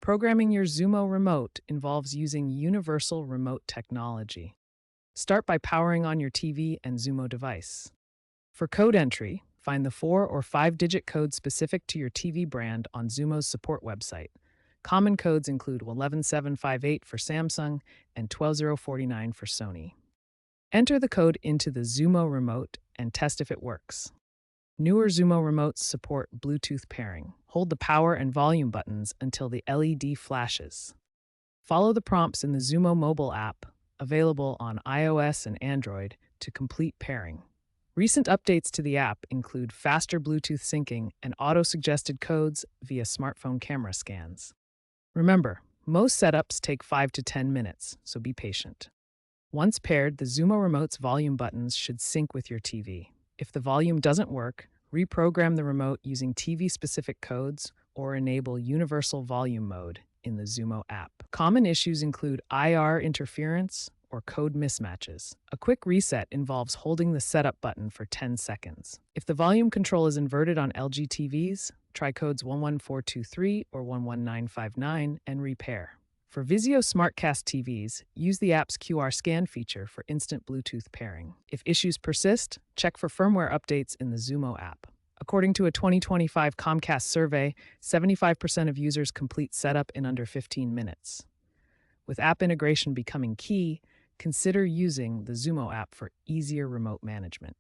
Programming your Xumo remote involves using universal remote technology. Start by powering on your TV and Xumo device. For code entry, find the 4 or 5-digit code specific to your TV brand on Xumo's support website. Common codes include 11758 for Samsung and 12049 for Sony. Enter the code into the Xumo remote and test if it works. Newer Xumo remotes support Bluetooth pairing. Hold the power and volume buttons until the LED flashes. Follow the prompts in the Xumo mobile app, available on iOS and Android, to complete pairing. Recent updates to the app include faster Bluetooth syncing and auto-suggested codes via smartphone camera scans. Remember, most setups take 5 to 10 minutes, so be patient. Once paired, the Xumo remote's volume buttons should sync with your TV. If the volume doesn't work, reprogram the remote using TV-specific codes or enable Universal Volume Mode in the Xumo app. Common issues include IR interference or code mismatches. A quick reset involves holding the setup button for 10 seconds. If the volume control is inverted on LG TVs, try codes 11423 or 11959 and repair. For Vizio SmartCast TVs, use the app's QR scan feature for instant Bluetooth pairing. If issues persist, check for firmware updates in the Xumo app. According to a 2025 Comcast survey, 75% of users complete setup in under 15 minutes. With app integration becoming key, consider using the Xumo app for easier remote management.